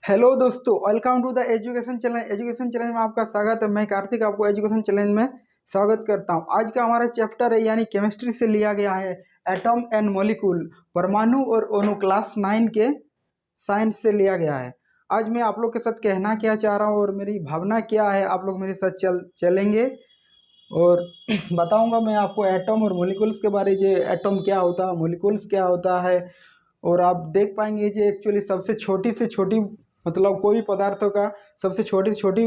Hello दोस्तों, welcome to the education channel. Education channel में आपका स्वागत है। मैं कार्तिक आपको एजुकेशन चैनल में स्वागत करता हूं। आज का हमारा चैप्टर है यानी केमिस्ट्री से लिया गया है एटॉम एंड मॉलिक्यूल, परमाणु और अणु, क्लास 9 के साइंस से लिया गया है। आज मैं आप लोग के साथ कहना क्या चाह रहा हूँ और मेरी भावना क्या है, आप लोग मेरे साथ चलेंगे और बताऊंगा मैं आपको एटॉम और मॉलिक्यूल्स के बारे में। एटॉम क्या होता है, मॉलिक्यूल्स क्या होता है, और आप देख पाएंगे कि एक्चुअली सबसे छोटी से छोटी मतलब कोई भी पदार्थों का सबसे छोटी से छोटी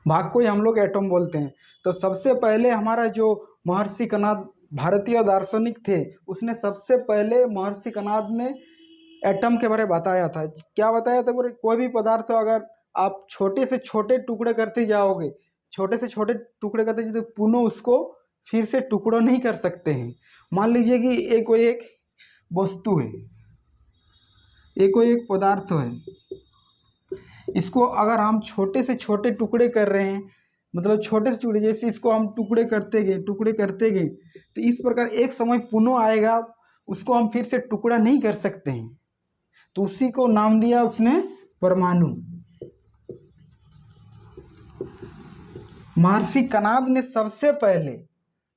भाग को ही हम लोग एटॉम बोलते हैं। तो सबसे पहले हमारा जो महर्षि कणाद भारतीय दार्शनिक थे, उसने सबसे पहले महर्षि कणाद ने एटम के बारे में बताया था। क्या बताया था? बोले कोई भी पदार्थ अगर आप छोटे से छोटे टुकड़े करते जाओगे, छोटे से छोटे टुकड़े करते जाओगे, तो पुनः उसको फिर से टुकड़ों नहीं कर सकते हैं। मान लीजिए कि एक वस्तु है, कोई एक पदार्थ है, इसको अगर हम छोटे से छोटे टुकड़े कर रहे हैं, मतलब छोटे से टुकड़े, जैसे इसको हम टुकड़े करते गए, तो इस प्रकार एक समय पुनः आएगा, उसको हम फिर से टुकड़ा नहीं कर सकते हैं। तो उसी को नाम दिया उसने परमाणु। महर्षि कणाद ने सबसे पहले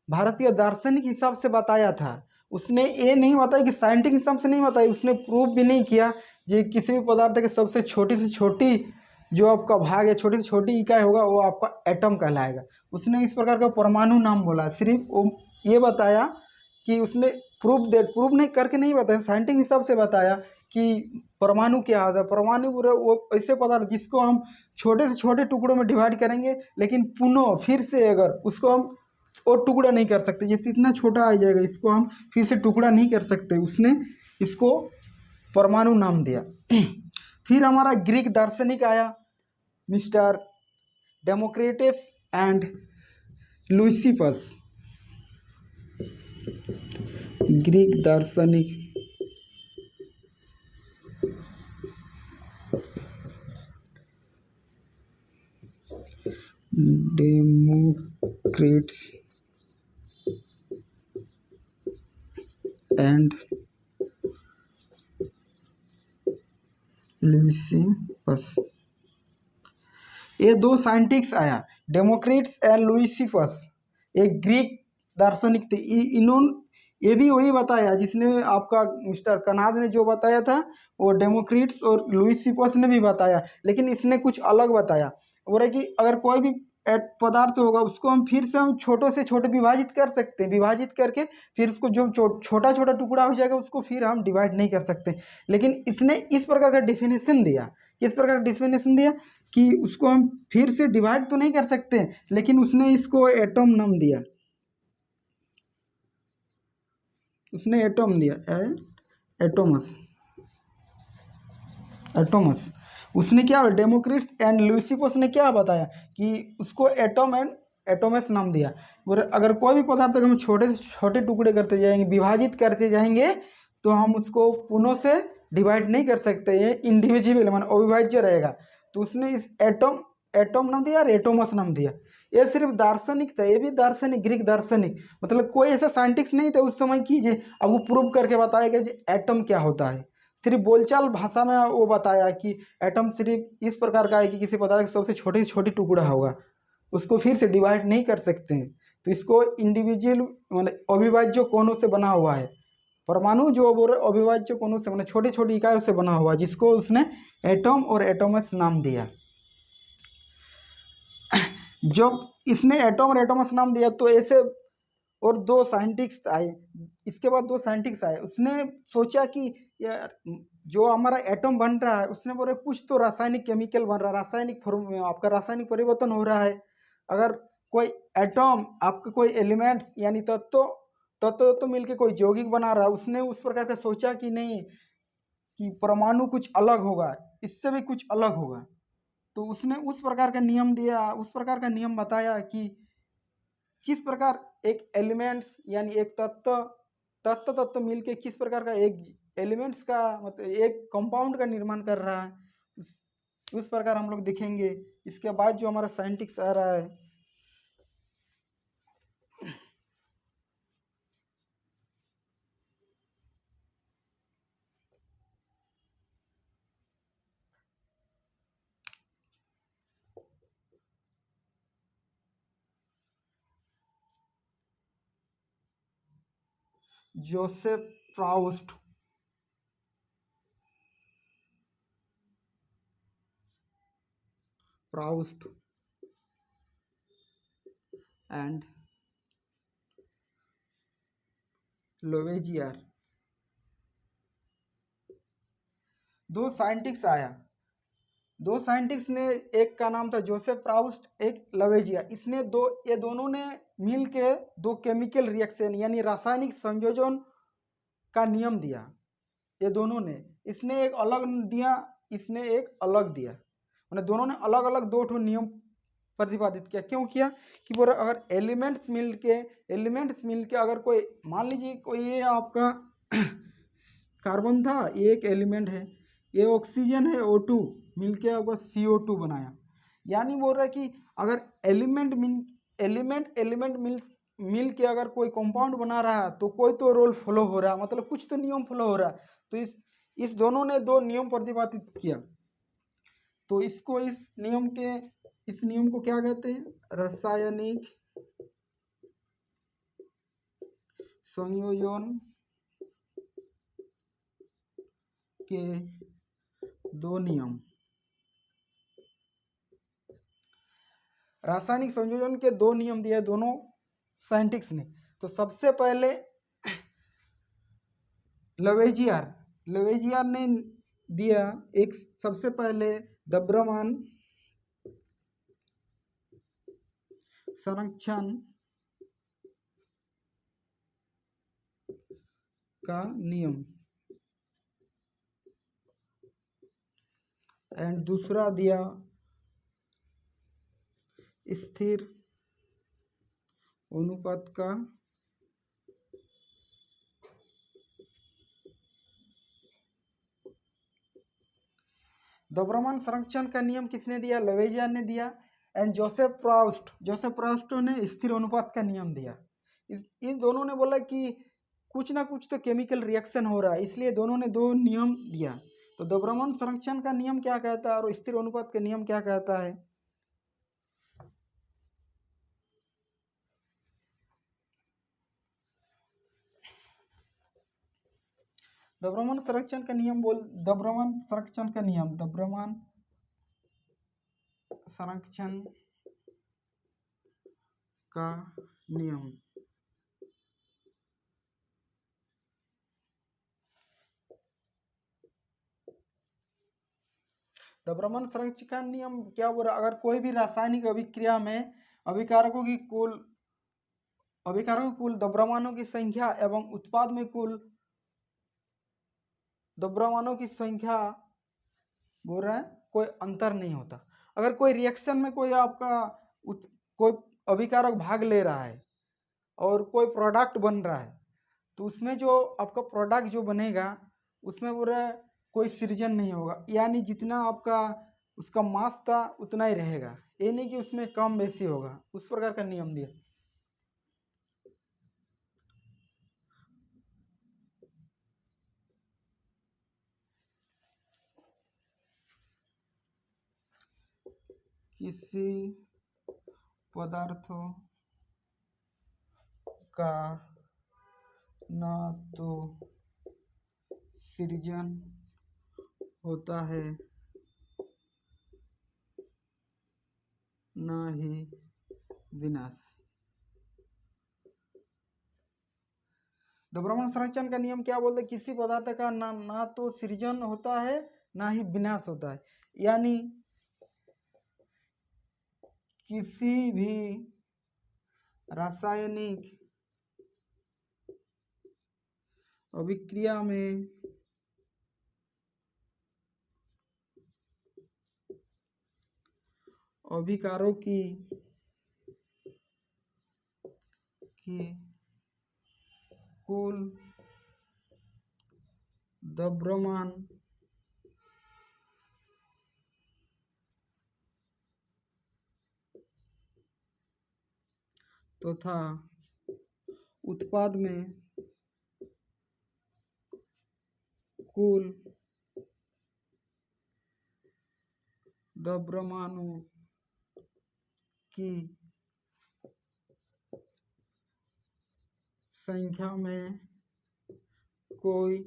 भारतीय दार्शनिक हिसाब से बताया था। उसने ये नहीं बताया कि साइंटिफिक हिसाब से नहीं बताया, उसने प्रूव भी नहीं किया कि किसी भी पदार्थ की सबसे छोटी से छोटी जो आपका भाग है, छोटी से छोटी इकाई होगा, वो आपका एटम कहलाएगा। उसने इस प्रकार का परमाणु नाम बोला। सिर्फ वो ये बताया कि उसने प्रूव नहीं करके नहीं बताया, साइंटिफिक हिसाब से बताया कि परमाणु क्या होता है। परमाणु वो ऐसे पदार्थ जिसको हम छोटे से छोटे टुकड़ों में डिवाइड करेंगे, लेकिन पुनः फिर से अगर उसको हम और टुकड़ा नहीं कर सकते, जैसे इतना छोटा आ जाएगा, इसको हम फिर से टुकड़ा नहीं कर सकते, उसने इसको परमाणु नाम दिया। फिर हमारा ग्रीक दार्शनिक आया, मिस्टर डेमोक्रिटस एंड लुसिफस। ग्रीक दार्शनिक डेमोक्रिट्स एंड लुसिफस, ये दो साइंटिस्ट आया, डेमोक्रिट्स एंड लुसिफस। एक ग्रीक दार्शनिक थे। इन्होंने ये भी वही बताया जिसने आपका मिस्टर कनाद ने जो बताया था, वो डेमोक्रिट्स और लुसिफस ने भी बताया, लेकिन इसने कुछ अलग बताया। बोला कि अगर कोई भी पदार्थ होगा, उसको हम फिर से हम छोटे से छोटे विभाजित कर सकते हैं, विभाजित करके फिर उसको जो छोटा छोटा टुकड़ा हो जाएगा, उसको फिर हम डिवाइड नहीं कर सकते। लेकिन इसने इस प्रकार का डिफिनेशन दिया, किस प्रकार का डिफिनेशन दिया कि उसको हम फिर से डिवाइड तो नहीं कर सकते, लेकिन उसने इसको एटम नाम दिया। उसने एटम दिया, एटोमस। एटोमस उसने क्या, डेमोक्रिट्स एंड लुसिफस ने क्या बताया कि उसको एटम एंड एटोमस नाम दिया। बोले अगर कोई भी पदार्थ हम छोटे से छोटे टुकड़े करते जाएंगे, विभाजित करते जाएंगे, तो हम उसको पुनः से डिवाइड नहीं कर सकते, ये इंडिविजुअल मान अविभाज्य रहेगा। तो उसने इस एटम एटम नाम दिया और एटोमस नाम दिया। ये सिर्फ दार्शनिक था, ये भी दार्शनिक, ग्रीक दार्शनिक, मतलब कोई ऐसा साइंटिस्ट नहीं था उस समय की जे अब वो प्रूव करके बताएगा जी एटम क्या होता है। सिर्फ बोलचाल भाषा में वो बताया कि एटम सिर्फ इस प्रकार का है कि किसी पदार्थ का सबसे छोटी से छोटी टुकड़ा होगा, उसको फिर से डिवाइड नहीं कर सकते हैं। तो इसको इंडिविजुअल मतलब अविभाज्य कोणों से बना हुआ है। परमाणु जो बोल रहे अविभाज्य कोणों से, मतलब छोटी छोटी इकाइयों से बना हुआ, जिसको उसने एटम और एटोमस नाम दिया। जब इसने एटम और एटोमस नाम दिया, तो ऐसे और दो साइंटिस्ट आए। इसके बाद दो साइंटिस्ट आए, उसने सोचा कि यार जो हमारा एटम बन रहा है, उसने बोले कुछ तो रासायनिक केमिकल बन रहा है, रासायनिक फॉर्म में आपका रासायनिक परिवर्तन हो रहा है। अगर कोई एटम आपका कोई एलिमेंट्स यानी तत्व तत्व तो मिलके कोई यौगिक बना रहा है, उसने उस प्रकार का सोचा कि नहीं, कि परमाणु कुछ अलग होगा, इससे भी कुछ अलग होगा। तो उसने उस प्रकार का नियम दिया, उस प्रकार का नियम बताया कि किस प्रकार एक एलिमेंट्स यानी एक तत्व तत्व तत्व मिलके किस प्रकार का एक एलिमेंट्स का मतलब एक कंपाउंड का निर्माण कर रहा है, उस प्रकार हम लोग दिखेंगे। इसके बाद जो हमारा साइंटिस्ट आ रहा है, जोसेफ प्राउस्ट एंड लोवेजियर, दो साइंटिस्ट आया। दो साइंटिस्ट ने, एक का नाम था जोसेफ प्राउस्ट, एक लवेजिया। ये दोनों ने मिल के दो केमिकल रिएक्शन यानी रासायनिक संयोजन का नियम दिया। ये दोनों ने, इसने एक अलग दिया, इसने एक अलग दिया। मैंने दोनों ने अलग अलग दो ठो नियम प्रतिपादित किया। क्यों किया कि बोला अगर एलिमेंट्स मिल के अगर कोई, मान लीजिए कोई ये आपका कार्बन था, ये एक एलिमेंट है, ये ऑक्सीजन है O2 मिलके आपका CO2 बनाया। यानी बोल रहा है कि अगर एलिमेंट मिल के अगर कोई कंपाउंड बना रहा है तो कोई तो रोल फॉलो हो रहा है, मतलब कुछ तो नियम फॉलो हो रहा है। तो इस दोनों ने दो नियम प्रतिपादित किया। तो इस नियम को क्या कहते हैं? रासायनिक संयोजन के दो नियम। रासायनिक संयोजन के दो नियम दिए दोनों साइंटिस्ट ने। तो सबसे पहले लवेजियर ने दिया एक, सबसे पहले द्रव्यमान संरक्षण का नियम, एंड दूसरा दिया स्थिर अनुपात का द्रव्यमान संरक्षण का नियम किसने दिया? लवेजियर ने दिया। एंड जोसेफ प्राउस्ट ने स्थिर अनुपात का नियम दिया। इस दोनों ने बोला कि कुछ ना कुछ तो केमिकल रिएक्शन हो रहा है, इसलिए दोनों ने दो नियम दिया। तो द्रव्यमान संरक्षण का नियम क्या कहता है और स्थिर अनुपात का नियम क्या कहता है? द्रव्यमान संरक्षण का नियम द्रव्यमान संरक्षण का नियम क्या बोल रहा है? अगर कोई भी रासायनिक अभिक्रिया में अभिकारकों की कुल द्रव्यमानों की संख्या एवं उत्पाद में कुल द्रव्यमानों की संख्या बोल रहा है कोई अंतर नहीं होता। अगर कोई रिएक्शन में कोई कोई अभिकारक भाग ले रहा है और कोई प्रोडक्ट बन रहा है, तो उसमें जो आपका प्रोडक्ट जो बनेगा उसमें बोल रहा है कोई सृजन नहीं होगा, यानी जितना आपका उसका मास था उतना ही रहेगा, ये नहीं कि उसमें कम बेसी होगा। उस प्रकार का नियम दिया। किसी पदार्थों का ना तो सृजन होता है ना ही विनाश। द्रव्यमान संरक्षण का नियम क्या बोलते हैं? किसी पदार्थ का ना तो सृजन होता है ना ही विनाश होता है, यानी किसी भी रासायनिक अभिक्रिया में अभिकारों की कुल द्रव्यमान तथा उत्पाद में कुल द्रव्यमानों की संख्या में कोई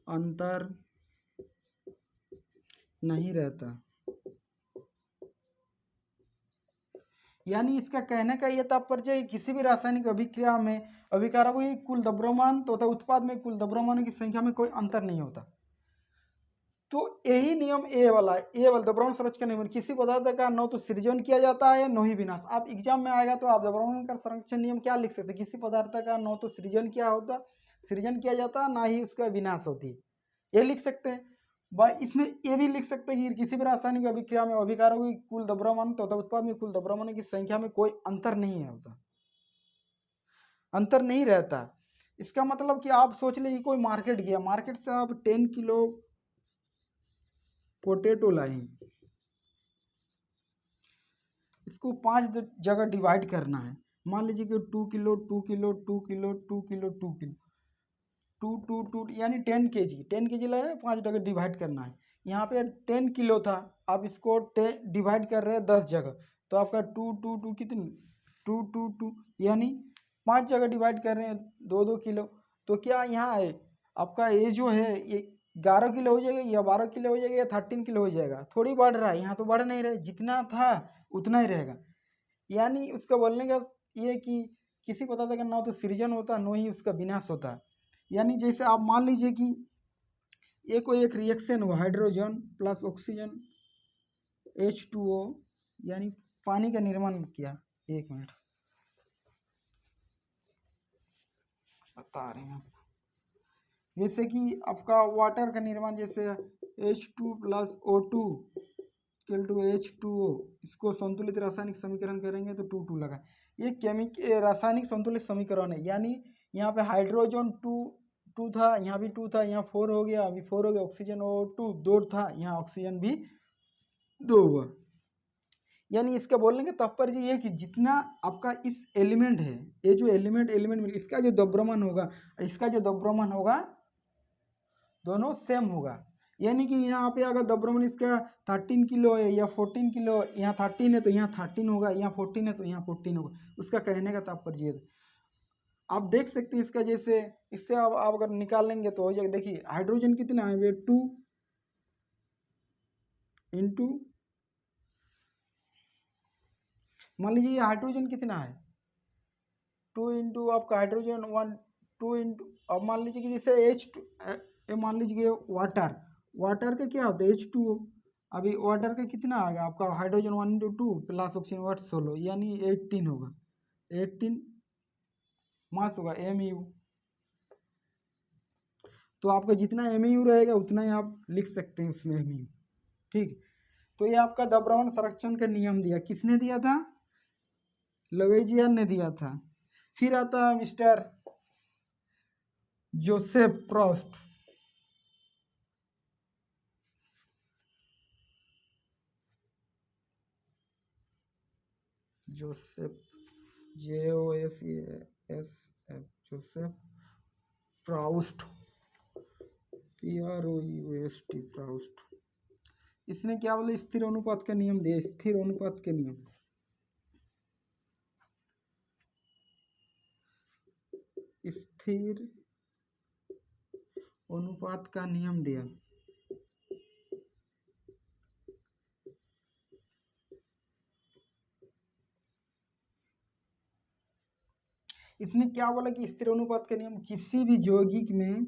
अंतर नहीं रहता। यानी इसका कहने का यह तात्पर्य है कि किसी भी रासायनिक अभिक्रिया में अभिकारकों की कुल द्रव्यमान तथा उत्पाद में कुल द्रव्यमानों की संख्या में कोई अंतर नहीं होता। तो यही नियम ए वाला द्रव्यमान संरक्षण का नियम, किसी पदार्थ का न तो सृजन किया जाता है न ही विनाश। आप एग्जाम में आएगा तो आप द्रव्यमान का संरक्षण नियम क्या लिख सकते हैं, किसी पदार्थ का न तो सृजन किया जाता ना ही उसका विनाश होती, ये लिख सकते हैं। इसमें ये भी लिख सकते हैं कि किसी भी रासायनिक अभिक्रिया में अभिकारकों की कुल द्रव्यमान तथा उत्पाद में कुल द्रव्यमान की संख्या में कोई अंतर नहीं है होता, अंतर नहीं रहता। इसका मतलब कि आप सोच लीजिए कोई मार्केट गया, मार्केट से आप 10 किलो पोटैटो लाए, इसको 5 जगह डिवाइड करना है। मान लीजिए कि 2 kilo 2 kilo 2 kilo 2 kilo 2 kilo 2 यानी 10 केजी 10 केजी लाए, 5 जगह डिवाइड करना है। यहाँ पे 10 किलो था, आप इसको डिवाइड कर रहे हैं 10 जगह, तो आपका 2 कितनी 2 यानी 5 जगह डिवाइड कर रहे हैं 2 किलो। तो क्या यहाँ है आपका ये जो है ये 11 किलो हो जाएगा या 12 किलो हो जाएगा या 13 किलो हो जाएगा, थोड़ी बढ़ रहा है, यहाँ तो बढ़ नहीं रहा है, जितना था उतना ही रहेगा। यानी उसका बोलने का ये कि किसी पदार्थ का ना तो सृजन होता न ही उसका विनाश होता। यानी जैसे आप मान लीजिए कि ये कोई एक रिएक्शन हुआ, हाइड्रोजन प्लस ऑक्सीजन H2O यानी पानी का निर्माण किया। एक मिनट बता रहे हैं, जैसे कि आपका वाटर का निर्माण, जैसे H2 plus O2 equal to H2O, इसको संतुलित रासायनिक समीकरण करेंगे तो 2 लगा। ये रासायनिक संतुलित समीकरण है। यानी यहाँ पे हाइड्रोजन 2 था, यहाँ भी 2 था, यहाँ 4 हो गया, अभी 4 हो गया। ऑक्सीजन O2 2 था, यहाँ ऑक्सीजन भी 2 हुआ। यानी इसका बोलने का तात्पर्य ये है कि जितना आपका इस एलिमेंट है, ये जो एलिमेंट इसका जो द्रव्यमान होगा, इसका जो द्रव्यमान होगा दोनों सेम होगा। यानी कि यहाँ पे अगर द्रव्यमान इसका 13 किलो है या 14 किलो, यहाँ 13 है तो यहाँ 13 होगा, यहाँ 14 है तो यहाँ 14 होगा। उसका कहने का तात्पर्य है, आप देख सकते हैं इसका, जैसे इससे आप अगर निकालेंगे तो हो जाएगा। देखिए हाइड्रोजन कितना है, वे 2 इंटू, मान लीजिए हाइड्रोजन कितना है 2 इंटू आपका हाइड्रोजन 1 2 इंटू, अब मान लीजिए कि जैसे H2 मान लीजिए वाटर का क्या होता है H2O। अभी वाटर का कितना आ गया आपका, हाइड्रोजन 1 इंटू 2 प्लस ऑक्सीजन 8 16 यानी 18 होगा, 18 मास होगा MU। तो आपका जितना MU रहेगा उतना ही आप लिख सकते हैं उसमें MU। ठीक, तो ये आपका द्रव्यमान संरक्षण का नियम दिया, किसने दिया था, लवेजियर ने दिया था। फिर आता है Mister Joseph Proust. Joseph JOSEF Joseph Proust PROUST Proust. इसने क्या बोले, स्थिर अनुपात का नियम दिया, स्थिर अनुपात के नियम, स्थिर अनुपात का नियम दिया। इसने क्या बोला कि स्थिर अनुपात का नियम किसी भी यौगिक में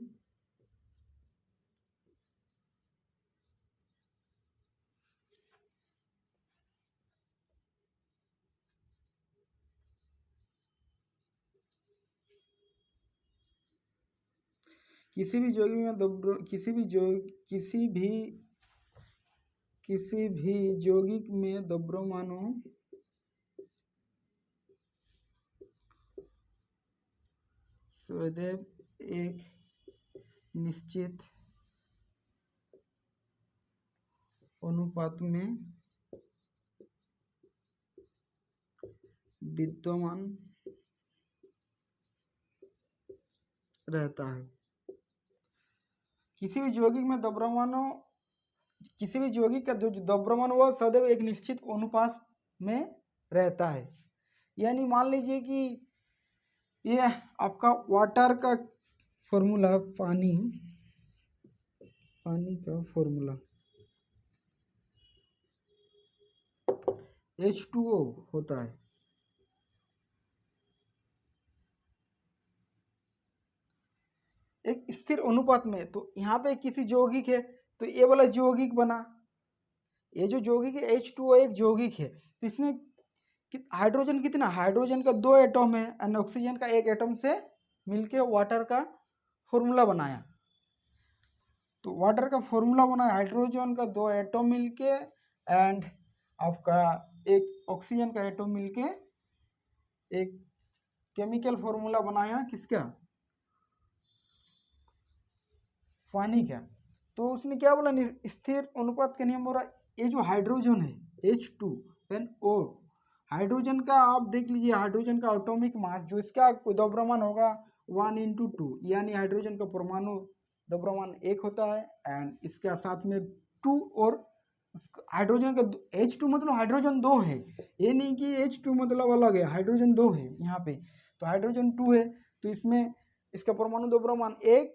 किसी भी यौगिक में किसी भी यौगिक में द्रव्यमानों सदैव एक निश्चित अनुपात में विद्यमान रहता है। किसी भी यौगिक में द्रव्यमानों, किसी भी यौगिक का जो द्रव्यमान वह सदैव एक निश्चित अनुपात में रहता है। यानी मान लीजिए कि ये आपका वाटर का फॉर्मूला पानी का फॉर्मूला H2O होता है। एक स्थिर अनुपात में, तो यहाँ पे किसी यौगिक है तो ये वाला यौगिक बना, ये जो यौगिक है H2O एक यौगिक है, तो इसमें हाइड्रोजन कितना, हाइड्रोजन का 2 एटम है एंड ऑक्सीजन का 1 एटम से मिलके वाटर का फॉर्मूला बनाया। तो वाटर का फॉर्मूला बनाया, हाइड्रोजन का 2 एटम मिलके एंड आपका एक ऑक्सीजन का एटम मिलके एक केमिकल फॉर्मूला बनाया किसका, पानी का। तो उसने क्या बोला, स्थिर अनुपात का नियम बोला, ये जो हाइड्रोजन है H2NO, हाइड्रोजन का आप देख लीजिए, हाइड्रोजन का एटॉमिक मास जो इसका द्रव्यमान होगा 1 × 2, यानी हाइड्रोजन का परमाणु द्रव्यमान 1 होता है एंड इसके साथ में 2, और हाइड्रोजन का H2 मतलब हाइड्रोजन 2 है, ये नहीं कि H2 मतलब अलग है, हाइड्रोजन 2 है यहाँ पे, तो हाइड्रोजन 2 है, तो इसमें इसका परमाणु द्रव्यमान 1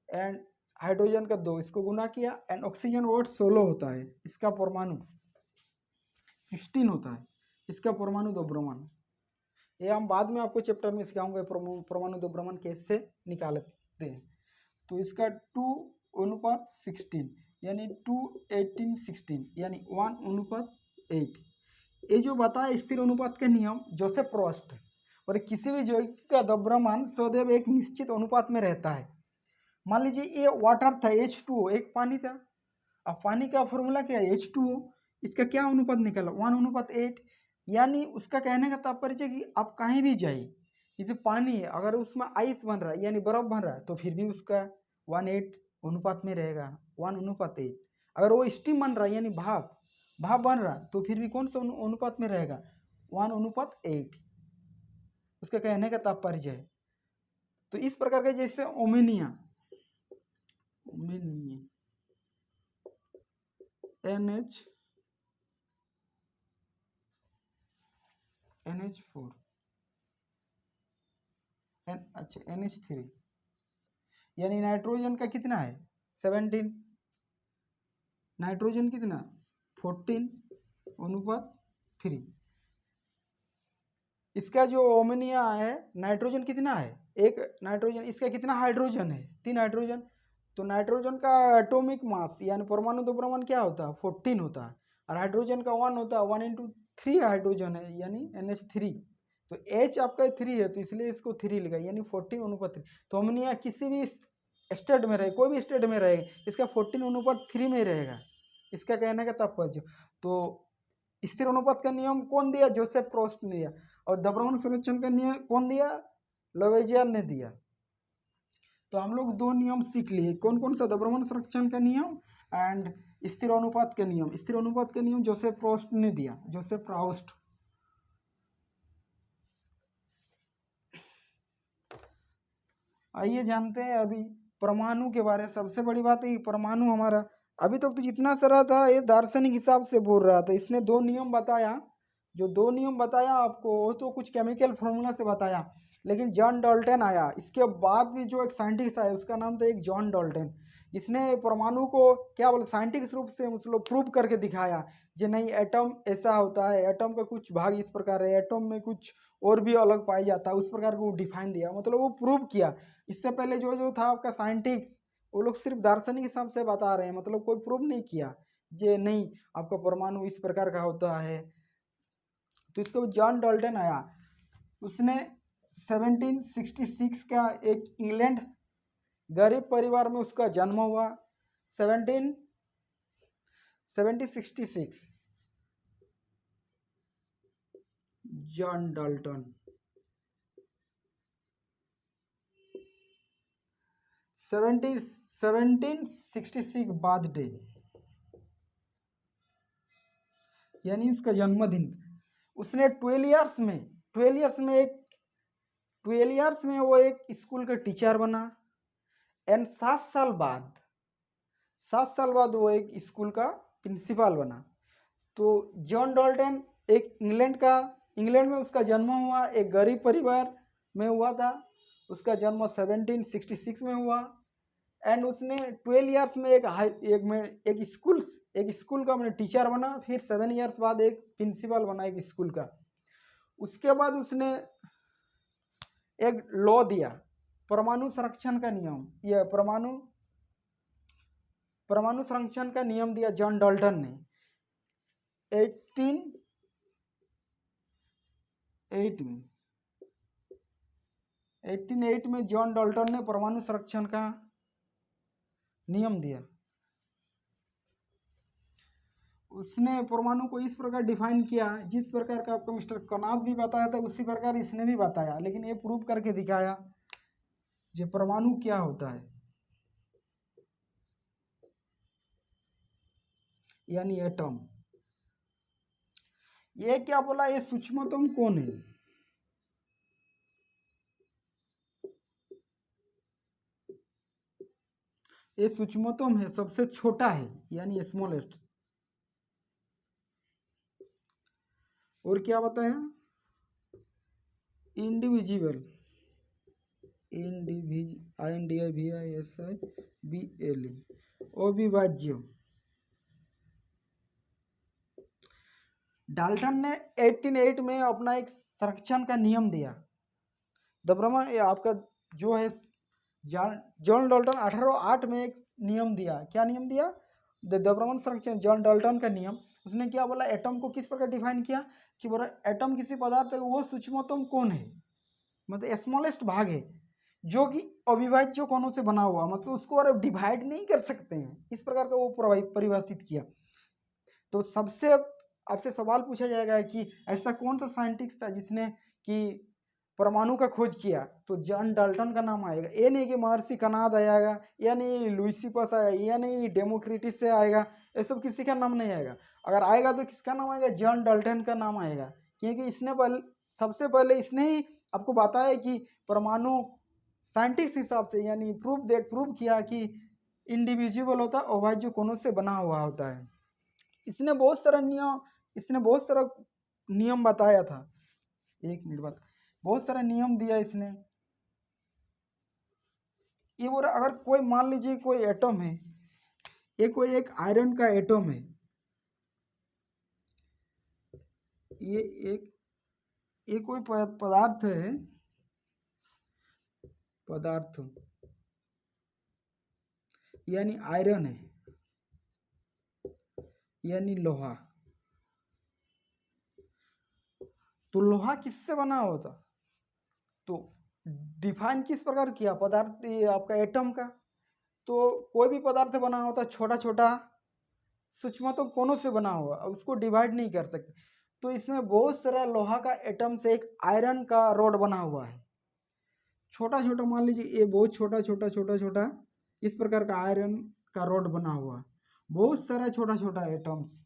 एंड हाइड्रोजन का 2, इसको गुना किया एंड ऑक्सीजन वोट 16 होता है, इसका परमाणु 16 होता है, इसका परमाणु द्रव्यमान। ये हम बाद में आपको चैप्टर में सिखाऊंगा परमाणु द्रव्यमान कैसे निकालते हैं। तो इसका 2:16 यानी 2:18:16 यानी 1:8। ये जो बताया स्थिर अनुपात का नियम जोसेफ प्रोस्ट, और किसी भी यौगिक का द्रव्यमान सदैव एक निश्चित अनुपात में रहता है। मान लीजिए ये वाटर था H2O, एक पानी था, अब पानी का फॉर्मूला क्या है H2O, इसका क्या अनुपात निकला 1:8, यानी उसका कहने का तात्पर्य कि आप कहीं भी जाइए, ये जो पानी है अगर उसमें आइस बन रहा है यानी बर्फ बन रहा है तो फिर भी उसका 1:8 अनुपात में रहेगा, 1:8। अगर वो स्टीम बन रहा है यानी भाप बन रहा है तो फिर भी कौन सा अनुपात में रहेगा 1:8, उसका कहने का तात्पर्य है। तो इस प्रकार के जैसे ओमेनिया NH4 अच्छा NH3, यानी नाइट्रोजन का कितना है 17, नाइट्रोजन कितना 14:3। इसका जो ओमेनिया है नाइट्रोजन कितना है, एक नाइट्रोजन, इसका कितना हाइड्रोजन है 3 हाइड्रोजन, तो नाइट्रोजन का एटॉमिक मास यानी परमाणु द्रव्यमान क्या होता है 14 होता है, और हाइड्रोजन का 1 होता है, 1 × 3 हाइड्रोजन है यानी NH3, तो H आपका 3 है तो इसलिए इसको 3 लिखा यानी 14:3। तो ओमेनिया किसी भी स्टेट में रहे, कोई भी स्टेट में रहे, इसका 14:3 में रहेगा, इसका कहने का तात्पर्य। तो स्थिर अनुपात का नियम कौन दिया, जोसेफ प्रोस्ट ने दिया, और द्रव्यमान संरक्षण का नियम कौन दिया, लवेजियर ने दिया। तो हम लोग 2 नियम सीख लिए, कौन कौन सा, द्रव्यमान संरक्षण का नियम एंड स्थिर अनुपात का नियम। स्थिर अनुपात का नियम जोसेफ प्रोस्ट ने दिया, जोसेफ प्रोस्ट। आइए जानते हैं अभी परमाणु के बारे में। सबसे बड़ी बात है कि परमाणु हमारा अभी तक तो जितना सारा था ये दार्शनिक हिसाब से बोल रहा था, इसने 2 नियम बताया, जो 2 नियम बताया आपको वो तो कुछ केमिकल फॉर्मूला से बताया, लेकिन जॉन डाल्टन आया इसके बाद भी, जो एक साइंटिस्ट आया उसका नाम था एक जॉन डाल्टन, जिसने परमाणु को क्या बोले साइंटिफिक रूप से मतलब प्रूव करके दिखाया कि नहीं एटम ऐसा होता है, एटम का कुछ भाग इस प्रकार है, एटम में कुछ और भी अलग पाया जाता है, उस प्रकार को डिफाइन दिया, मतलब वो प्रूव किया। इससे पहले जो था आपका साइंटिस्ट, वो लोग सिर्फ दार्शनिक हिसाब से बता रहे हैं, मतलब कोई प्रूव नहीं किया जे नहीं आपका परमाणु इस प्रकार का होता है। तो इसको जॉन डाल्टन आया, उसने 1766 का एक इंग्लैंड गरीब परिवार में उसका जन्म हुआ, 1766 जॉन डाल्टन। 1766 बर्थडे यानी उसका जन्मदिन। उसने 12 इयर्स में वो एक स्कूल का टीचर बना एंड 7 साल बाद वो एक स्कूल का प्रिंसिपल बना। तो जॉन डाल्टन एक इंग्लैंड में उसका जन्म हुआ, एक गरीब परिवार में हुआ था, उसका जन्म 1766 में हुआ। एंड उसने 12 ईयर्स में एक स्कूल का टीचर बना, फिर 7 ईयर्स बाद एक प्रिंसिपल बना एक स्कूल का। उसके बाद उसने एक लॉ दिया, परमाणु संरक्षण का नियम। यह परमाणु संरक्षण का नियम दिया जॉन डाल्टन ने 1808 में जॉन डाल्टन ने परमाणु संरक्षण का नियम दिया। उसने परमाणु को इस प्रकार डिफाइन किया जिस प्रकार का आपको मिस्टर कनात भी बताया था, उसी प्रकार इसने भी बताया, लेकिन ये प्रूव करके दिखाया जो परमाणु क्या होता है, यानी एटम। ये क्या बोला, ये सूक्ष्मतम कौन है? ये सूक्ष्मतम है, सबसे छोटा है, यानी स्मॉलेस्ट। और क्या बताया? इंडिविजुअल, INDIVISIBLE, अविभाज्य। डाल्टन ने 1808 में अपना एक संरक्षण का नियम दिया। द ब्रह्मन आपका जो है जॉन डाल्टन 1808 में एक नियम दिया। क्या नियम दिया? द ब्रह्मन संरक्षण, जॉन डाल्टन का नियम। उसने क्या बोला, एटम को किस प्रकार डिफाइन किया कि बोला एटम किसी पदार्थ है वो सूक्ष्मतम कौन है, मतलब स्मॉलेस्ट भाग है जो कि अविभाज्य कोणों से बना हुआ, मतलब उसको और डिवाइड नहीं कर सकते हैं, इस प्रकार का वो परिभाषित किया। तो सबसे आपसे सवाल पूछा जाएगा कि ऐसा कौन सा साइंटिस्ट था जिसने कि परमाणु का खोज किया, तो जॉन डाल्टन का नाम आएगा। ये नहीं कि महर्षि कनाद आएगा, या नहीं लुइसिपस आएगा, या नहीं डेमोक्रिटिस से आएगा, ये सब किसी का नाम नहीं आएगा। अगर आएगा तो किसका नाम आएगा? जॉन डाल्टन का नाम आएगा, क्योंकि इसने सबसे पहले इसने ही आपको बताया कि परमाणु साइंटिस्ट हिसाब से, यानी प्रूव किया कि इंडिविजुअल होता है, अविभाज्य कोणों से बना हुआ होता है। इसने बहुत सारा नियम बताया था। एक मिनट बाद बहुत सारा नियम दिया इसने। ये बोला अगर कोई मान लीजिए कोई एटम है, ये कोई एक आयरन का एटम है, ये कोई पदार्थ है, पदार्थ यानी आयरन है, यानी लोहा। तो लोहा किससे बना होता? तो डिफाइन किस प्रकार किया पदार्थ आपका एटम का? तो कोई भी पदार्थ बना होता छोटा छोटा सूक्ष्म तो कोनों से बना हुआ, उसको डिवाइड नहीं कर सकते। तो इसमें बहुत सारा लोहा का एटम से एक आयरन का रोड बना हुआ है, छोटा छोटा। मान लीजिए ये बहुत छोटा छोटा छोटा छोटा इस प्रकार का आयरन का रोड बना हुआ, बहुत सारा छोटा छोटा एटम्स।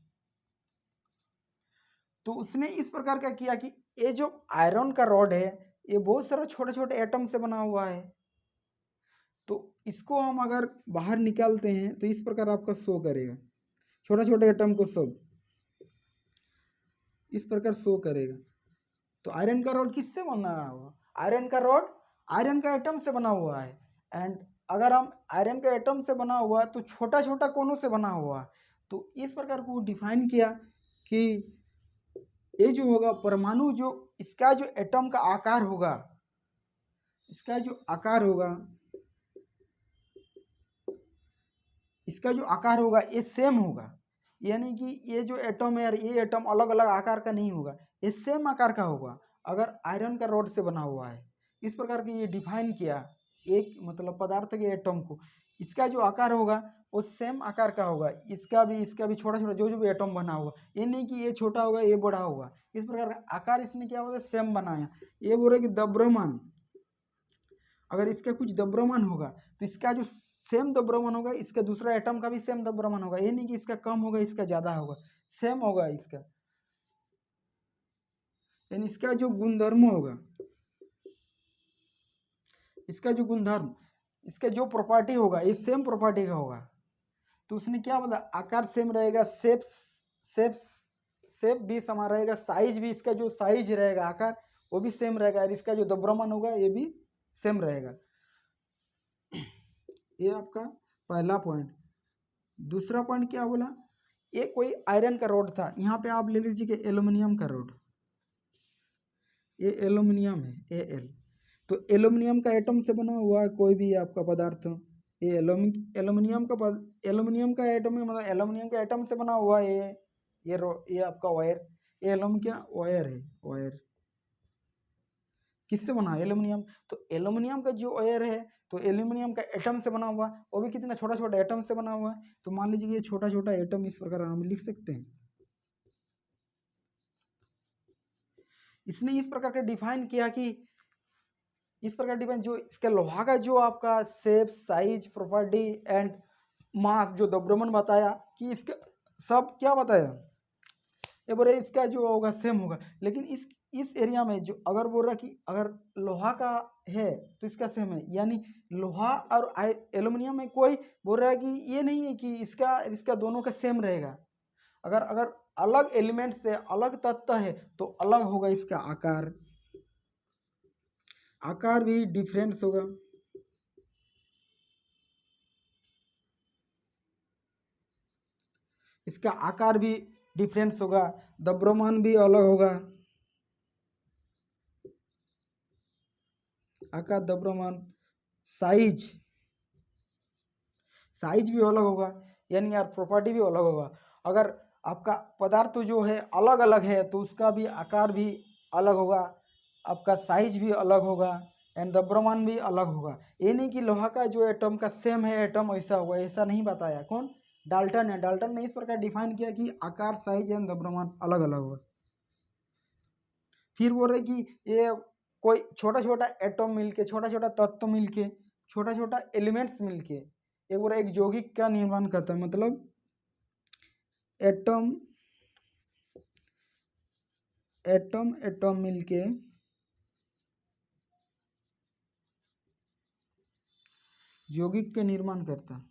तो उसने इस प्रकार का किया कि ये जो आयरन का रॉड है ये बहुत सारा छोटे छोटे एटम से बना हुआ है। तो इसको हम अगर बाहर निकालते हैं तो इस प्रकार आपका शो करेगा, छोटे छोटे एटम को सब इस प्रकार शो करेगा। तो आयरन का रॉड किससे बना हुआ? आयरन का रॉड आयरन का एटम से बना हुआ है। एंड अगर हम आयरन का एटम से बना हुआ तो छोटा छोटा कोनों से बना हुआ। तो इस प्रकार को डिफाइन किया कि ये जो होगा परमाणु, जो इसका जो एटम का आकार होगा, इसका जो आकार होगा, इसका जो आकार होगा ये सेम होगा। यानी कि ये जो एटम है ये एटम अलग अलग आकार का नहीं होगा, ये सेम आकार का होगा अगर आयरन का रॉड से बना हुआ है। इस प्रकार की ये डिफाइन किया एक मतलब पदार्थ के एटम को। इसका जो आकार होगा वो सेम आकार का होगा, इसका भी छोटा छोटा जो भी एटम बना हुआ, ये नहीं कि ये छोटा होगा ये बड़ा होगा। इस प्रकार का आकार इसने क्या होगा सेम बनाया। ये बोल रहे कि द्रव्यमान, अगर इसका कुछ द्रव्यमान होगा तो इसका जो सेम द्रव्यमान होगा इसका दूसरा एटम का भी सेम द्रव्यमान होगा, ये नहीं कि इसका कम होगा इसका ज़्यादा होगा, सेम होगा इसका। यानी इसका जो गुणधर्म होगा, इसका जो गुणधर्म, इसका जो प्रॉपर्टी होगा ये सेम प्रॉपर्टी का होगा। तो उसने क्या बोला, आकार सेम रहेगा, शेप भी समान रहेगा, साइज भी, इसका जो साइज रहेगा आकार वो भी सेम रहेगा, और इसका जो द्रव्यमान होगा ये भी सेम रहेगा। ये आपका पहला पॉइंट। दूसरा पॉइंट क्या बोला, ये कोई आयरन का रोड था, यहाँ पे आप ले लीजिए कि एल्युमिनियम का रोड, ये एल्युमिनियम है Al, तो एल्युमिनियम का एटम से बना हुआ है कोई भी आपका पदार्थ, ये एल्युमिनियम का एटम है, मतलब एल्युमिनियम के एटम से बना हुआ है ये आपका वायर, ये एल्युमिनियम क्या वायर है, वायर किससे बना है, एल्युमिनियम। तो एल्युमिनियम का जो वायर है तो एल्युमिनियम का एटम से बना हुआ, वो भी कितना छोटा छोटा एटम से बना हुआ है। तो मान लीजिए ये छोटा छोटा एटम इस प्रकार हम लिख सकते हैं। इसने इस प्रकार का डिफाइन किया कि इस प्रकार डिफाइन जो इसका लोहा का जो आपका shape, size, property and mass, जो द्रव्यमान बताया कि इसका सब क्या बताया, ये बोल रहे इसका जो होगा सेम होगा। लेकिन इस एरिया में जो अगर बोल रहा कि अगर लोहा का है तो इसका सेम है, यानी लोहा और एल्युमिनियम में कोई बोल रहा है कि ये नहीं है कि इसका दोनों का सेम रहेगा। अगर अगर अलग एलिमेंट से अलग तत्व है तो अलग होगा इसका आकार, आकार भी डिफरेंस होगा। इसका आकार भी डिफरेंस होगा, द्रव्यमान भी अलग होगा, आकार, द्रव्यमान, साइज साइज भी अलग होगा, यानी यार प्रॉपर्टी भी अलग होगा। अगर आपका पदार्थ जो है अलग अलग है तो उसका भी आकार भी अलग होगा, आपका साइज भी अलग होगा एंड द्रव्यमान भी अलग होगा। ये नहीं कि लोहा का जो एटम का सेम है एटम ऐसा होगा, ऐसा नहीं बताया। कौन, डाल्टन है। डाल्टन ने इस प्रकार डिफाइन किया कि आकार, साइज एंड द्रव्यमान अलग अलग होगा। फिर बोल रहे कि ये कोई छोटा छोटा एटम मिलके, छोटा छोटा तत्व मिलके, छोटा छोटा एलिमेंट्स मिलके एक बोल रहा एक यौगिक का निर्माण करता है, मतलब एटम एटम एटम मिलके यौगिक के निर्माण करता।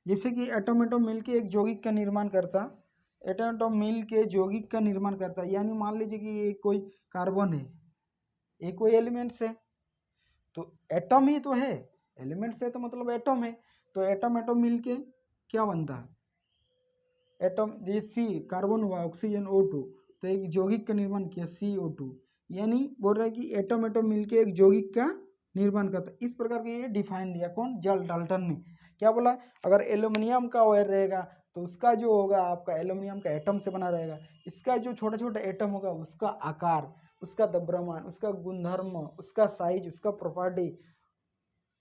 जैसे कि एटम एटम मिलके एक यौगिक का निर्माण करता, एटम एटम मिल के यौगिक का निर्माण करता, यानी मान लीजिए कि ये कोई कार्बन है, ये कोई एलिमेंट्स है, तो एटम ही तो है, एलिमेंट्स है तो मतलब एटम है। तो एटम एटम मिलके क्या बनता है, एटम, जैसे कार्बन हुआ, ऑक्सीजन O2, तो एक यौगिक का निर्माण किया CO2, यानी बोल रहा है कि एटम एटम मिलके एक यौगिक का निर्माण करता है। इस प्रकार के ये डिफाइन दिया कौन, डाल्टन ने। क्या बोला, अगर एल्युमिनियम का वायर रहेगा तो उसका जो होगा आपका एल्युमिनियम का एटम से बना रहेगा, इसका जो छोटा छोटा एटम होगा उसका आकार, उसका द्रव्यमान, उसका गुणधर्म, उसका साइज, उसका प्रॉपर्टी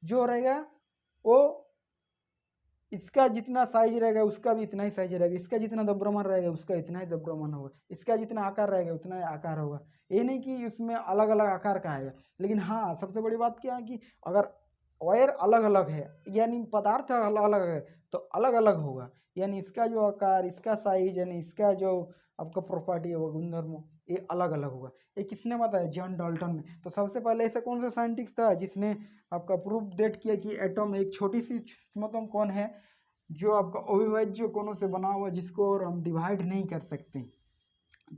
जो रहेगा वो इसका जितना साइज रहेगा उसका भी इतना ही साइज रहेगा, इसका जितना द्रव्यमान रहेगा उसका इतना ही द्रव्यमान होगा, इसका जितना आकार रहेगा उतना ही आकार होगा। ये नहीं कि उसमें अलग अलग आकार का आएगा। लेकिन हाँ, सबसे बड़ी बात क्या है कि अगर वायर अलग अलग है, यानी पदार्थ अलग अलग है, तो अलग अलग होगा, यानी इसका जो आकार, इसका साइज, यानी इसका जो आपका प्रॉपर्टी है वो गुणधर्म, ये अलग अलग होगा। ये किसने बताया, जॉन डाल्टन ने। तो सबसे पहले ऐसा कौन सा साइंटिस्ट था जिसने आपका प्रूफ डेट किया कि एटम एक छोटी सी मतलब कौन है जो आपका अविभाज्य कोणों से बना हुआ, जिसको और हम डिवाइड नहीं कर सकते।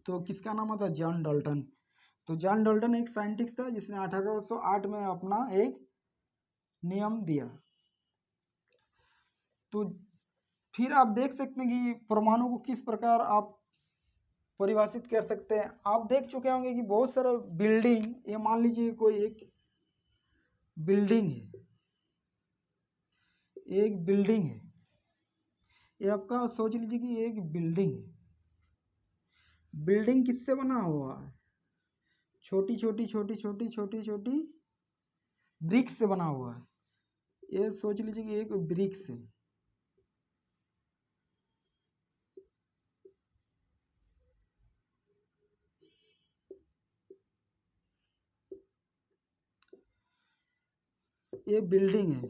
तो किसका नाम था, जॉन डाल्टन। तो जॉन डाल्टन एक साइंटिस्ट था जिसने 1808 में अपना एक नियम दिया। तो फिर आप देख सकते हैं कि परमाणु को किस प्रकार आप परिभाषित कर सकते हैं। आप देख चुके होंगे कि बहुत सारा बिल्डिंग, ये मान लीजिए कोई एक बिल्डिंग है, एक बिल्डिंग है, ये आपका सोच लीजिए कि एक बिल्डिंग है। बिल्डिंग किससे बना हुआ है, छोटी छोटी छोटी छोटी छोटी छोटी ब्रिक्स से बना हुआ है। ये सोच लीजिए कि एक ब्रिक्स है, ये बिल्डिंग है,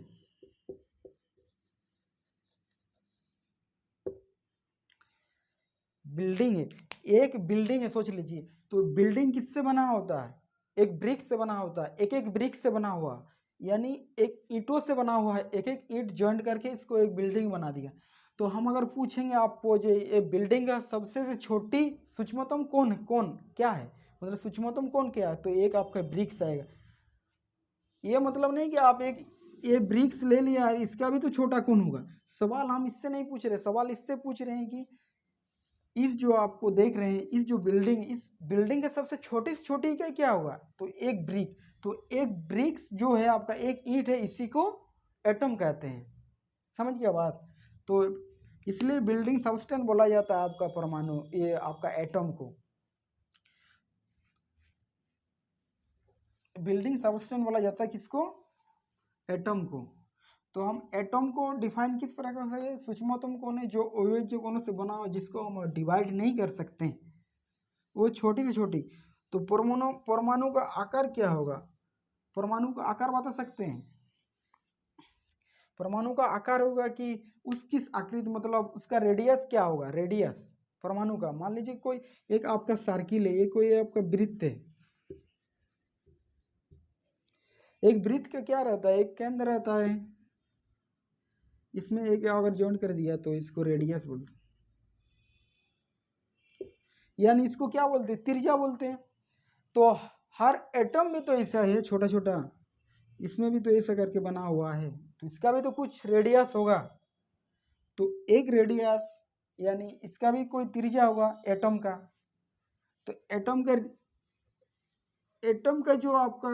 बिल्डिंग है, एक बिल्डिंग है सोच लीजिए। तो बिल्डिंग किससे बना होता है, एक ब्रिक से बना होता है, एक एक ब्रिक से बना हुआ, यानी एक ईंटों से बना हुआ है, एक एक ईंट जॉइंट करके इसको एक बिल्डिंग बना दिया। तो हम अगर पूछेंगे आपको जो ये बिल्डिंग का सबसे छोटी सूक्ष्मतम कौन क्या है, मतलब सूक्ष्मतम कौन क्या है, तो एक आपका ब्रिक्स आएगा। ये मतलब नहीं कि आप एक ये ब्रिक्स ले लिया इसका भी तो छोटा कौन होगा। सवाल हम इससे नहीं पूछ रहे, सवाल इससे पूछ रहे हैं कि इस जो आपको देख रहे हैं इस बिल्डिंग का सबसे छोटी से छोटी का क्या होगा, तो एक ब्रिक। तो एक ब्रिक्स जो है आपका एक ईंट है, इसी को एटम कहते हैं। समझ गया बात। तो इसलिए बिल्डिंग सबस्टेंस बोला जाता है आपका परमाणु, ये आपका एटम को बिल्डिंग सबस्टेंस बोला जाता है, किसको, एटम को। तो हम एटम को डिफाइन किस प्रकार से, सूक्ष्मतम कौन है, जो अविभाज्य कोणों से बना हो, जिसको हम डिवाइड नहीं कर सकते, वो छोटी से छोटी। तो परमाणु का आकार क्या होगा, परमाणु का आकार बता सकते हैं। परमाणु का आकार होगा कि उस किस आकृति, मतलब उसका रेडियस क्या होगा, रेडियस परमाणु का। मान लीजिए कोई एक आपका सर्किल है, ये कोई आपका वृत्त है। एक वृत्त का क्या रहता है, एक केंद्र रहता है, इसमें एक अगर जॉइंट कर दिया तो इसको रेडियस बोलते हैं, यानी इसको क्या बोलते हैं, त्रिज्या बोलते हैं। तो हर एटम में तो ऐसा है छोटा छोटा, इसमें भी तो ऐसा करके बना हुआ है, तो इसका भी तो कुछ रेडियस होगा। तो एक रेडियस यानी इसका भी कोई त्रिज्या होगा एटम का। तो एटम का जो आपका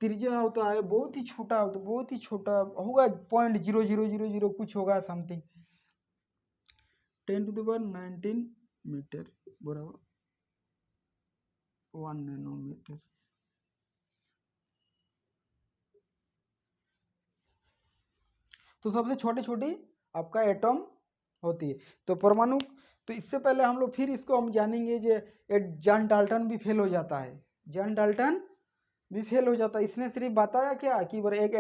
त्रिज्या होता है बहुत ही छोटा होता है, बहुत ही छोटा होगा, 0.0000 कुछ होगा समथिंग, 10⁻19 मीटर बराबर 1 नैनोमीटर। तो सबसे छोटी छोटी आपका एटम होती है। तो परमाणु, तो इससे पहले हम लोग फिर इसको हम जानेंगे जो जॉन डाल्टन भी फेल हो जाता है, जॉन डाल्टन भी फेल हो जाता है। इसने सिर्फ बताया क्या कि एक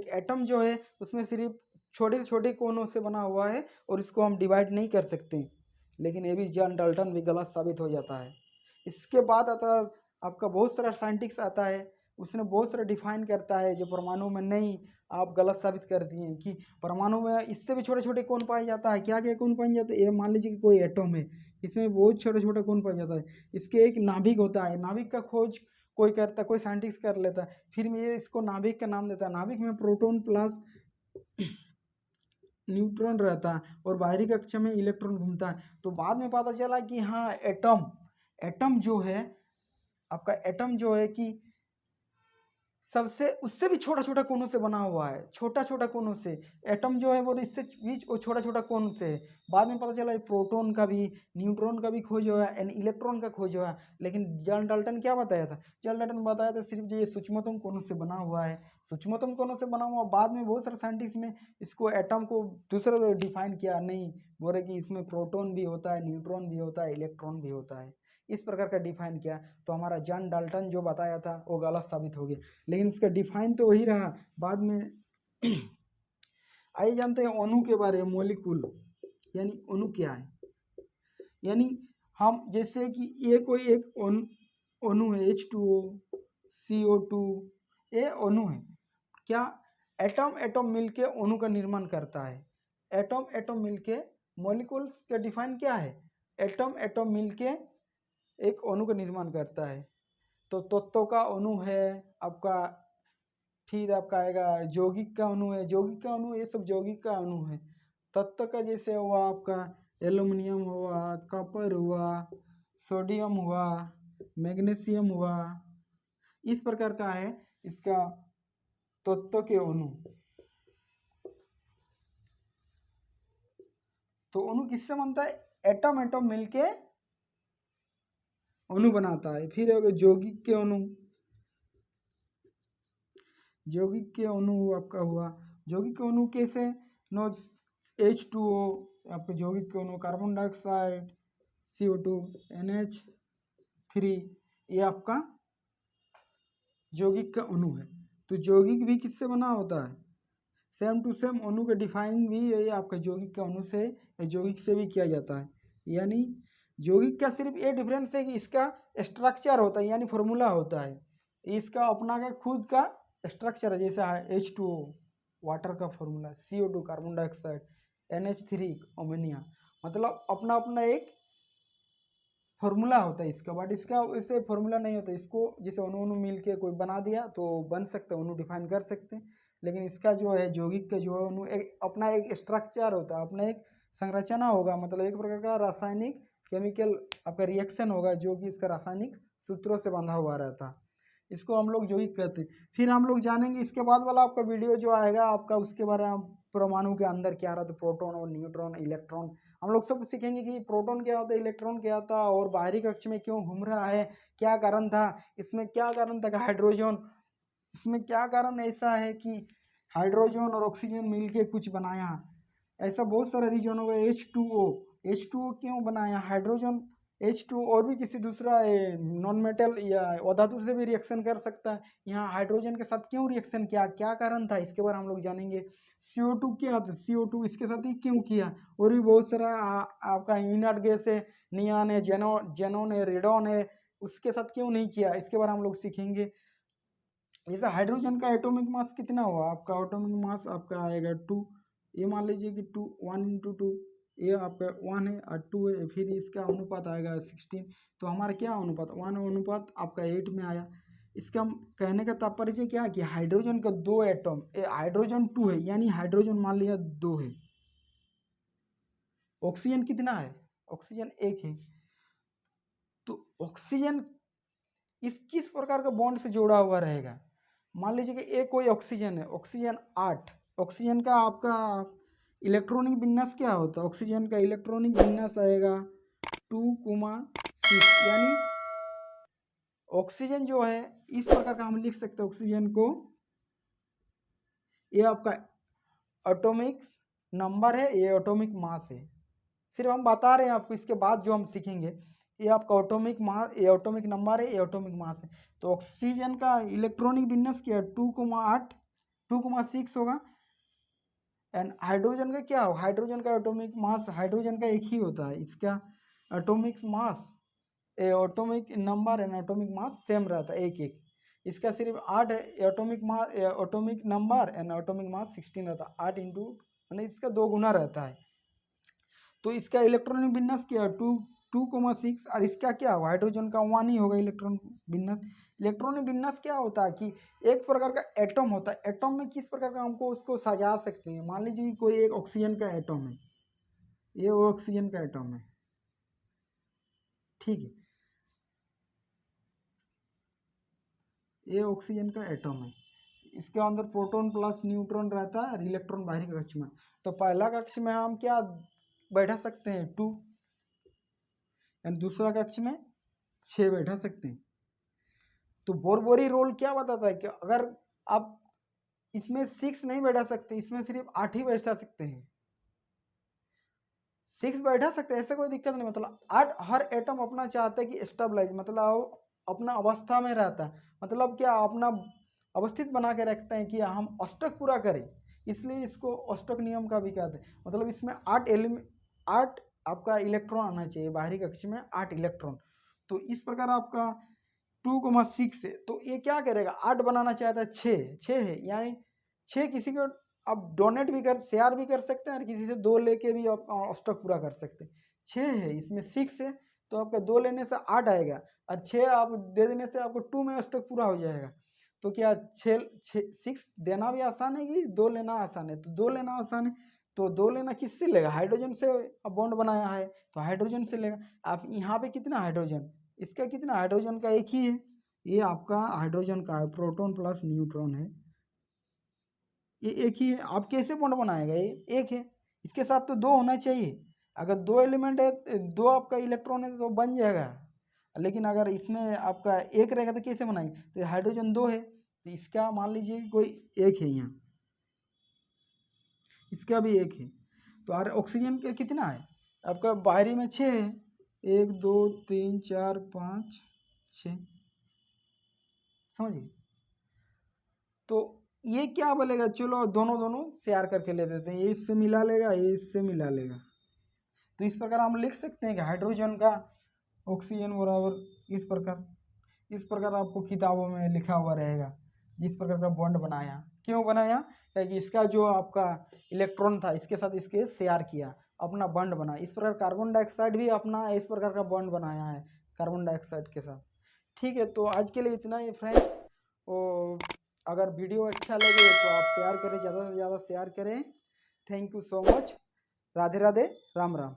एटम जो है उसमें सिर्फ छोटे से छोटे कोनों से बना हुआ है और इसको हम डिवाइड नहीं कर सकते, लेकिन ये भी जॉन डाल्टन भी गलत साबित हो जाता है। इसके बाद आता आपका बहुत सारा साइंटिस्ट आता है, उसने बहुत सारा डिफाइन करता है जो परमाणु में नहीं, आप गलत साबित कर दिए कि परमाणु में इससे भी छोटे छोटे कौन पाया जाता है, क्या क्या कौन पाया जाता है। ये मान लीजिए कि कोई एटम है, इसमें बहुत छोटे छोटे कौन पाया जाता है, इसके एक नाभिक होता है, नाभिक का खोज कोई करता, कोई साइंटिस्ट कर लेता है, फिर ये इसको नाभिक का नाम देता है। नाभिक में प्रोटॉन प्लस न्यूट्रॉन रहता है और बाहरी कक्षा में इलेक्ट्रॉन घूमता है। तो बाद में पता चला कि हाँ एटम जो है आपका, एटम जो है कि सबसे उससे भी छोटा छोटा कोनों से बना हुआ है, छोटा छोटा कोनों से एटम जो है वो इससे बीच वो छोटा छोटा कोन से है। बाद में पता चला प्रोटॉन का भी, न्यूट्रॉन का भी खोज हुआ एंड इलेक्ट्रॉन का खोज हुआ। लेकिन जॉन डाल्टन क्या बताया था, जॉन डाल्टन बताया था सिर्फ जो ये सूक्ष्मतम कोनों से बना हुआ है, सूक्ष्मतम कोनों से बना हुआ। बाद में बहुत सारे साइंटिस्ट ने इसको एटम को दूसरा डिफाइन किया, नहीं बोले कि इसमें प्रोटॉन भी होता है, न्यूट्रॉन भी होता है, इलेक्ट्रॉन भी होता है, इस प्रकार का डिफाइन किया। तो हमारा जॉन डाल्टन जो बताया था वो गलत साबित हो गया, लेकिन उसका डिफाइन तो वही रहा बाद में। आइए जानते हैं अणु के बारे में, मॉलिक्यूल यानी अणु क्या है। यानी हम जैसे कि ये कोई एक अणु है, H2O CO2, ये अणु है। क्या एटम मिलके अणु का निर्माण करता है, एटम मिलके, मॉलिक्यूल्स का डिफाइन क्या है, एटम मिलके एक अणु का निर्माण करता है। तो तत्व का अणु है आपका, फिर आपका आएगा यौगिक का अणु है, यौगिक का अणु, ये सब यौगिक का अणु है। तत्व का जैसे हुआ आपका एल्युमिनियम हुआ, कॉपर हुआ, सोडियम हुआ, मैग्नीशियम हुआ, इस प्रकार का है इसका तत्व के अणु। तो अणु किससे बनता है, एटम मिलके अणु बनाता है। फिर यौगिक के अणु, यौगिक के अणु आपका हुआ, यौगिक के अणु कैसे, नो H2O आपका यौगिक के अणु, कार्बन डाइऑक्साइड CO2 NH3, ये आपका यौगिक का अणु है। तो यौगिक भी किससे बना होता है, सेम टू सेम अणु का डिफाइन भी ये आपका यौगिक के अणु से, यौगिक से भी किया जाता है। यानी यौगिक का सिर्फ ये डिफरेंस है कि इसका स्ट्रक्चर होता है, यानी फॉर्मूला होता है, इसका अपना का खुद का स्ट्रक्चर है। जैसा है H2O वाटर का formula, CO2 carbon dioxide, NH3 ammonia, मतलब अपना अपना एक फॉर्मूला होता है इसका, बट इसका इससे फॉर्मूला नहीं होता। इसको जैसे अणु मिल के कोई बना दिया तो बन सकता है, अणु डिफाइन कर सकते हैं। लेकिन इसका जो है यौगिक का जो है अणु अपना एक स्ट्रक्चर होता है, अपना एक संरचना होगा, मतलब एक प्रकार का रासायनिक केमिकल आपका रिएक्शन होगा जो कि इसका रासायनिक सूत्रों से बंधा हुआ रहता है। इसको हम लोग यौगिक कहते हैं। फिर हम लोग जानेंगे इसके बाद वाला आपका वीडियो जो आएगा आपका, उसके बारे में परमाणु के अंदर क्या रहता है, प्रोटॉन और न्यूट्रॉन, इलेक्ट्रॉन, हम लोग सब सीखेंगे कि प्रोटॉन क्या होता है, इलेक्ट्रॉन क्या होता है, और बाहरी कक्ष में क्यों घूम रहा है, क्या कारण था इसमें, क्या कारण था कि हाइड्रोजन, इसमें क्या कारण ऐसा है कि हाइड्रोजन और ऑक्सीजन मिलके कुछ बनाया, ऐसा बहुत सारा रीजन होगा। H2O क्यों बनाया, हाइड्रोजन H2 और भी किसी दूसरा नॉन मेटल या अधातु से भी रिएक्शन कर सकता है, यहाँ हाइड्रोजन के साथ क्यों रिएक्शन किया, क्या कारण था, इसके बारे में हम लोग जानेंगे। CO2 क्या था, CO2 इसके साथ ही क्यों किया, और भी बहुत सारा आपका इनर्ट गैस है, नियॉन है, जेनॉन है, रेडॉन है, उसके साथ क्यों नहीं किया, इसके बारे में हम लोग सीखेंगे। जैसे हाइड्रोजन का एटॉमिक मास कितना हुआ, आपका एटॉमिक मास आपका आएगा 2, ये मान लीजिए कि 2 1 × 2, ये आपका 1 है और 2 है, फिर इसका अनुपात आएगा 16, तो हमारा क्या अनुपात 1 अनुपात आपका 8 में आया। इसका कहने का तात्पर्य क्या है कि हाइड्रोजन का 2 एटम, हाइड्रोजन 2 है, यानी हाइड्रोजन मान लिया 2 है, ऑक्सीजन कितना है, ऑक्सीजन 1 है, तो ऑक्सीजन इस किस प्रकार का बॉन्ड से जोड़ा हुआ रहेगा। मान लीजिए कि एक कोई ऑक्सीजन है, ऑक्सीजन 8, ऑक्सीजन का आपका इलेक्ट्रॉनिक विन्यास क्या होता है, ऑक्सीजन का इलेक्ट्रॉनिक विन्यास आएगा 2,6, यानी ऑक्सीजन जो है इस प्रकार का हम लिख सकते हैं ऑक्सीजन को, ये आपका एटॉमिक नंबर है, ये एटॉमिक मास है, सिर्फ हम बता रहे हैं आपको, इसके बाद जो हम सीखेंगे ये आपका एटॉमिक मास, ये एटॉमिक नंबर है, ये एटॉमिक मास है। तो ऑक्सीजन का इलेक्ट्रॉनिक विन्यास क्या है 2,8 2,6 होगा, एंड हाइड्रोजन का क्या हो, हाइड्रोजन का एटॉमिक मास, हाइड्रोजन का एक ही होता है, इसका atomic mass, atomic number and atomic mass same रहता है, एक एक, इसका सिर्फ 8 है, atomic mass, atomic number and atomic mass 16 रहता है, 8 इंटू यानी इसका 2 गुना रहता है। तो इसका इलेक्ट्रॉनिक विन्यास क्या है 2,6, और इसका क्या होगा, हाइड्रोजन का 1 ही होगा इलेक्ट्रॉन विन्यास। इलेक्ट्रॉनिक विन्यास क्या होता है कि एक प्रकार का एटम होता है, एटम में किस प्रकार का हमको उसको सजा सकते हैं, मान लीजिए कोई एक ऑक्सीजन का एटम है, ये वो ऑक्सीजन का एटम है, ठीक है, ये ऑक्सीजन का एटम है, इसके अंदर प्रोटॉन प्लस न्यूट्रॉन रहता है और इलेक्ट्रॉन बाहरी कक्ष में। तो पहला कक्ष में हम क्या बैठा सकते हैं 2, एंड दूसरा कक्ष में 6 बैठा सकते हैं। तो बोरबोरी रोल क्या बताता है कि अगर आप इसमें 6 नहीं बैठा सकते, इसमें सिर्फ 8 ही बैठा सकते हैं, 6 बैठा सकते हैं, ऐसे कोई दिक्कत नहीं, मतलब 8, हर एटम अपना चाहता है कि स्टेबलाइज, मतलब अपना अवस्था में रहता है, मतलब क्या अपना अवस्थित बना के रखते हैं कि हम अष्टक पूरा करें, इसलिए इसको अष्टक नियम का भी कहते हैं। मतलब इसमें 8 आपका इलेक्ट्रॉन आना चाहिए, बाहरी कक्ष में 8 इलेक्ट्रॉन। तो इस प्रकार आपका 2,6 है, तो ये क्या करेगा 8 बनाना चाहता है, 6 है, यानी 6 किसी को आप डोनेट भी कर, शेयर भी कर सकते हैं, और किसी से 2 लेके भी आप अष्टक पूरा कर सकते हैं। 6 है, इसमें 6 है, तो आपका 2 लेने से 8 आएगा, और 6 आप दे देने से आपको 2 में अष्टक पूरा हो जाएगा। तो क्या 6 देना भी आसान है कि 2 लेना आसान है, तो 2 लेना आसान है, तो 2 लेना किससे लेगा, हाइड्रोजन से बॉन्ड बनाया है तो हाइड्रोजन से लेगा। आप यहाँ पे कितना हाइड्रोजन, इसका कितना, हाइड्रोजन का एक ही है, ये आपका हाइड्रोजन का है, प्रोटॉन प्लस न्यूट्रॉन है, ये एक ही है। आप कैसे बॉन्ड बनाएगा, ये एक है, इसके साथ तो 2 होना चाहिए, अगर 2 एलिमेंट है, 2 आपका इलेक्ट्रॉन है तो बन जाएगा, लेकिन अगर इसमें आपका एक रहेगा तो कैसे बनाएंगे, तो हाइड्रोजन 2 है, तो इसका मान लीजिए कोई एक है यहाँ, इसका भी एक है, तो ऑक्सीजन का कितना है आपका, बाहरी में 6 है, 1 2 3 4 5 6, समझिए। तो ये क्या बोलेगा, चलो दोनों दोनों शेयर करके ले देते हैं, ये इससे मिला लेगा, ये इससे मिला लेगा, तो इस प्रकार हम लिख सकते हैं कि हाइड्रोजन का ऑक्सीजन बराबर इस प्रकार आपको किताबों में लिखा हुआ रहेगा, जिस प्रकार का बॉन्ड बनाया क्यों बनाया? क्योंकि इसका जो आपका इलेक्ट्रॉन था इसके साथ इसके शेयर किया, अपना बॉन्ड बना। इस प्रकार कार्बन डाइऑक्साइड भी अपना इस प्रकार का बॉन्ड बनाया है कार्बन डाइऑक्साइड के साथ। ठीक है, तो आज के लिए इतना ही फ्रेंड। और अगर वीडियो अच्छा लगे तो आप शेयर करें, ज़्यादा से ज़्यादा शेयर करें। Thank you so much. Radhe Radhe, Ram Ram.